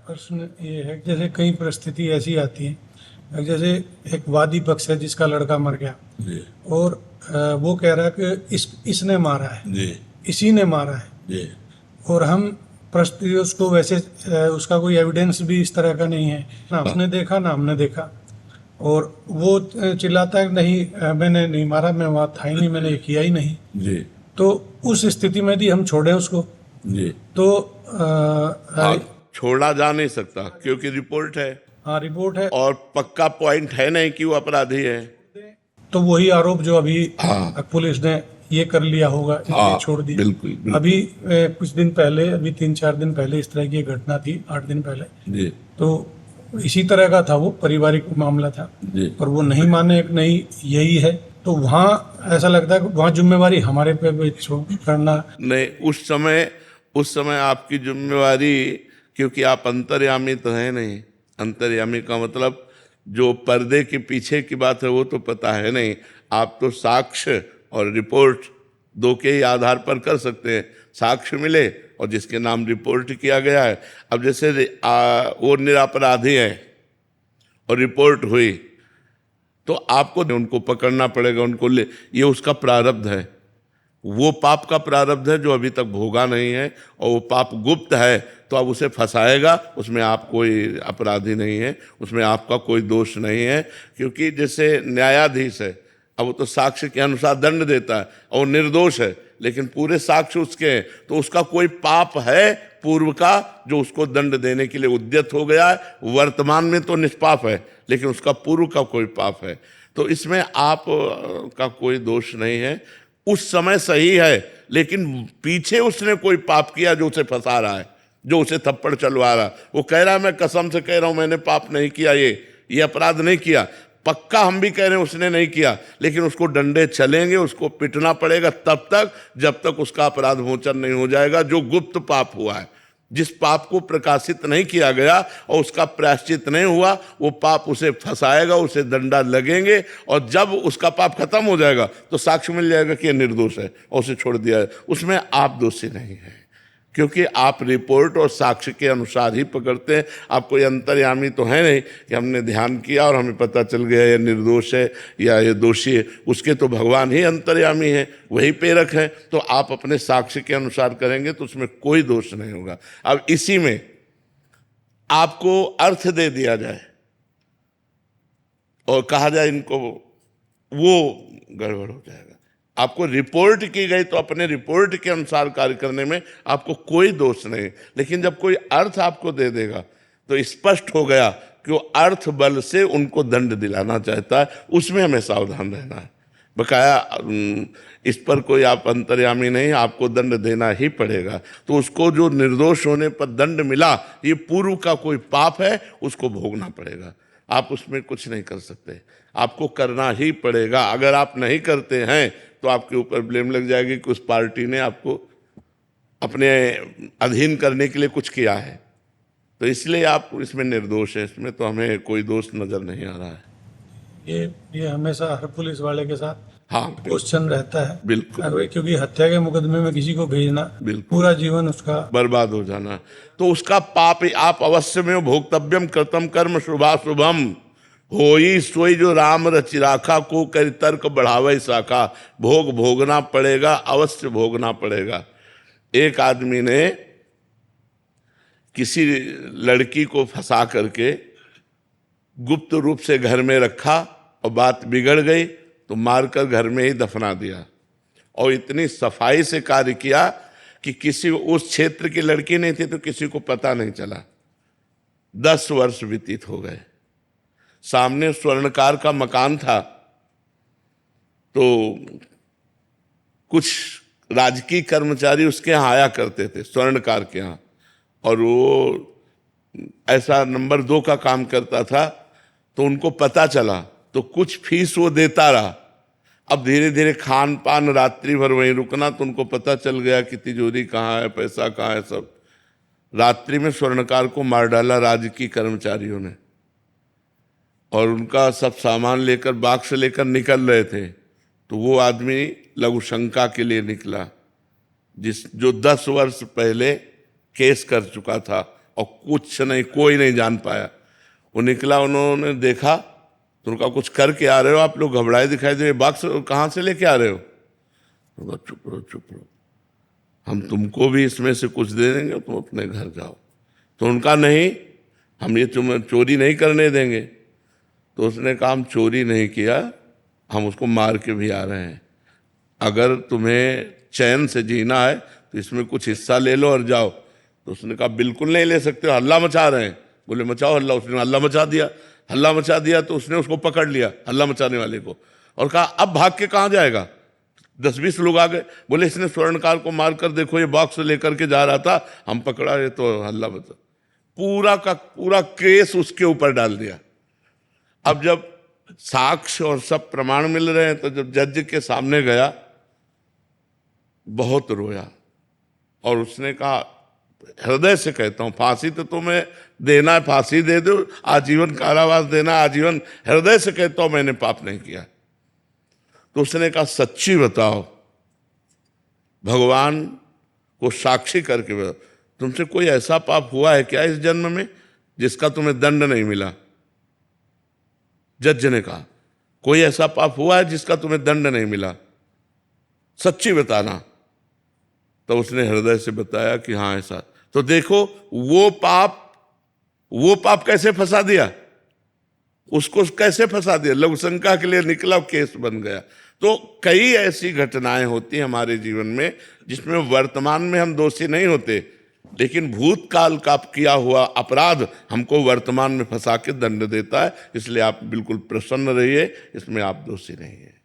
प्रश्न ये है कि जैसे कई परिस्थिति ऐसी आती है, जैसे एक वादी पक्ष है जिसका लड़का मर गया जी और वो कह रहा है कि इसने मारा है, जी इसी ने मारा है, जी और हम परिस्थिति उसको वैसे उसका कोई एविडेंस भी इस तरह का नहीं है ना, उसने देखा ना हमने देखा, और वो चिल्लाता है नहीं मैंने नहीं मारा, मैं वहाँ था ही नहीं, मैंने ये किया ही नहीं। जी तो उस स्थिति में भी हम छोड़ें उसको? जी। तो हाँ, छोड़ा जा नहीं सकता क्योंकि रिपोर्ट है हाँ, रिपोर्ट है, और पक्का पॉइंट है नहीं कि वो अपराधी है। तो वही आरोप जो अभी हाँ पुलिस ने ये कर लिया होगा, इसलिए हाँ, छोड़ दिया। बिल्कुल बिल्कुल। अभी कुछ दिन पहले, अभी 3-4 दिन पहले इस तरह की एक घटना थी, 8 दिन पहले, जी तो इसी तरह का था, वो पारिवारिक मामला था, जी पर वो नहीं माने, नहीं यही है, तो वहाँ ऐसा लगता है कि वहाँ जिम्मेवारी हमारे पे भी करना। नहीं, उस समय आपकी जिम्मेवारी, क्योंकि आप अंतर्यामी तो है नहीं। अंतर्यामी का मतलब जो पर्दे के पीछे की बात है वो तो पता है नहीं। आप तो साक्ष्य और रिपोर्ट दो के ही आधार पर कर सकते हैं। साक्ष्य मिले और जिसके नाम रिपोर्ट किया गया है, अब जैसे वो निरपराधी है और रिपोर्ट हुई तो आपको उनको पकड़ना पड़ेगा, उनको ये उसका प्रारब्ध है। वो पाप का प्रारब्ध है जो अभी तक भोगा नहीं है, और वो पाप गुप्त है तो अब उसे फंसाएगा। उसमें आप कोई अपराधी नहीं है, उसमें आपका कोई दोष नहीं है, क्योंकि जैसे न्यायाधीश है, अब वो तो साक्ष्य के अनुसार दंड देता है और वो निर्दोष है, लेकिन पूरे साक्ष्य उसके हैं, तो उसका कोई पाप है पूर्व का जो उसको दंड देने के लिए उद्यत हो गया है। वर्तमान में तो निष्पाप है, लेकिन उसका पूर्व का कोई पाप है, तो इसमें आप का कोई दोष नहीं है। उस समय सही है, लेकिन पीछे उसने कोई पाप किया जो उसे फंसा रहा है, जो उसे थप्पड़ चलवा रहा है। वो कह रहा है मैं कसम से कह रहा हूं मैंने पाप नहीं किया, ये अपराध नहीं किया। पक्का हम भी कह रहे हैं उसने नहीं किया, लेकिन उसको डंडे चलेंगे, उसको पिटना पड़ेगा तब तक जब तक उसका अपराध मोचन नहीं हो जाएगा। जो गुप्त पाप हुआ है, जिस पाप को प्रकाशित नहीं किया गया और उसका प्रायश्चित नहीं हुआ, वो पाप उसे फंसाएगा, उसे दंडा लगेंगे, और जब उसका पाप खत्म हो जाएगा तो साक्ष्य मिल जाएगा कि यह निर्दोष है और उसे छोड़ दिया है। उसमें आप दोषी नहीं हैं, क्योंकि आप रिपोर्ट और साक्ष्य के अनुसार ही पकड़ते हैं। आप कोई अंतर्यामी तो है नहीं कि हमने ध्यान किया और हमें पता चल गया ये निर्दोष है या ये दोषी है। उसके तो भगवान ही अंतर्यामी है, वही प्रेरक है। तो आप अपने साक्ष्य के अनुसार करेंगे तो उसमें कोई दोष नहीं होगा। अब इसी में आपको अर्थ दे दिया जाए और कहा जाए इनको, वो गड़बड़ हो जाएगा। आपको रिपोर्ट की गई तो अपने रिपोर्ट के अनुसार कार्य करने में आपको कोई दोष नहीं, लेकिन जब कोई अर्थ आपको दे देगा तो स्पष्ट हो गया कि वो अर्थ बल से उनको दंड दिलाना चाहता है। उसमें हमें सावधान रहना है। बकाया इस पर कोई आप अंतर्यामी नहीं, आपको दंड देना ही पड़ेगा। तो उसको जो निर्दोष होने पर दंड मिला, ये पूर्व का कोई पाप है, उसको भोगना पड़ेगा। आप उसमें कुछ नहीं कर सकते, आपको करना ही पड़ेगा। अगर आप नहीं करते हैं तो आपके ऊपर ब्लेम लग जाएगी कि उस पार्टी ने आपको अपने अधीन करने के लिए कुछ किया है। तो इसलिए आप इसमें निर्दोष है, इसमें तो हमें कोई दोष नजर नहीं आ रहा है। ये हमेशा हर पुलिस वाले के साथ हाँ क्वेश्चन रहता है, बिल्कुल, क्योंकि हत्या के मुकदमे में किसी को भेजना, बिल्कुल पूरा जीवन उसका बर्बाद हो जाना, तो उसका पाप आप अवश्य में भोक्तव्यम कृतम कर्म शुभाशुभम होई सोई जो राम रचि राखा को कर तर्क बढ़ावे शाखा। भोग भोगना पड़ेगा, अवश्य भोगना पड़ेगा। एक आदमी ने किसी लड़की को फंसा करके गुप्त रूप से घर में रखा और बात बिगड़ गई तो मारकर घर में ही दफना दिया, और इतनी सफाई से कार्य किया कि किसी उस क्षेत्र की लड़की नहीं थी तो किसी को पता नहीं चला। 10 वर्ष व्यतीत हो गए। सामने स्वर्णकार का मकान था, तो कुछ राजकीय कर्मचारी उसके यहाँ आया करते थे, स्वर्णकार के यहाँ, और वो ऐसा नंबर 2 का काम करता था। तो उनको पता चला तो कुछ फीस वो देता रहा। अब धीरे धीरे खान पान, रात्रि भर वहीं रुकना, तो उनको पता चल गया कि तिजोरी कहाँ है, पैसा कहाँ है, सब। रात्रि में स्वर्णकार को मार डाला राजकीय कर्मचारियों ने, और उनका सब सामान लेकर बाक्स लेकर निकल रहे थे। तो वो आदमी लघु शंका के लिए निकला, जो 10 वर्ष पहले केस कर चुका था और कुछ नहीं, कोई नहीं जान पाया। वो निकला, उन्होंने देखा तो उनका कुछ करके आ रहे हो आप लोग, घबराए दिखाई दे रहे, बॉक्स कहाँ से लेके आ रहे हो? तो चुप रहो चुप रहो, हम तुमको भी इसमें से कुछ दे देंगे, तुम अपने घर जाओ। तो उनका नहीं, हम ये तुम्हें चोरी नहीं करने देंगे। तो उसने कहा हम चोरी नहीं किया, हम उसको मार के भी आ रहे हैं। अगर तुम्हें चैन से जीना है तो इसमें कुछ हिस्सा ले लो और जाओ। तो उसने कहा बिल्कुल नहीं ले सकते, हल्ला मचा रहे हैं। बोले मचाओ हल्ला। उसने हल्ला मचा दिया। हल्ला मचा दिया तो उसने उसको पकड़ लिया, हल्ला मचाने वाले को, और कहा अब भाग के कहाँ जाएगा? 10-20 लोग आ गए। बोले इसने स्वर्णकार को मार कर देखो, ये बॉक्स लेकर के जा रहा था, हम पकड़ा, ये तो हल्ला मचा। पूरा का पूरा केस उसके ऊपर डाल दिया। अब जब साक्ष्य और सब प्रमाण मिल रहे हैं तो जब जज के सामने गया, बहुत रोया और उसने कहा हृदय से कहता हूं, फांसी तो तुम्हें देना है, फांसी दे दो, आजीवन कारावास देना, आजीवन। हृदय से कहता हूं मैंने पाप नहीं किया। तो उसने कहा सच्ची बताओ, भगवान को साक्षी करके बताओ, तुमसे कोई ऐसा पाप हुआ है क्या इस जन्म में जिसका तुम्हें दंड नहीं मिला? जज ने कहा कोई ऐसा पाप हुआ है जिसका तुम्हें दंड नहीं मिला? सच्ची बताना। तो उसने हृदय से बताया कि हाँ ऐसा। तो देखो वो पाप कैसे फंसा दिया, उसको कैसे फंसा दिया, लघु शंका के लिए निकला, केस बन गया। तो कई ऐसी घटनाएं होती हैं हमारे जीवन में जिसमें वर्तमान में हम दोषी नहीं होते, लेकिन भूतकाल का किया हुआ अपराध हमको वर्तमान में फंसा के दंड देता है। इसलिए आप बिल्कुल प्रसन्न रहिए, इसमें आप दोषी नहीं है।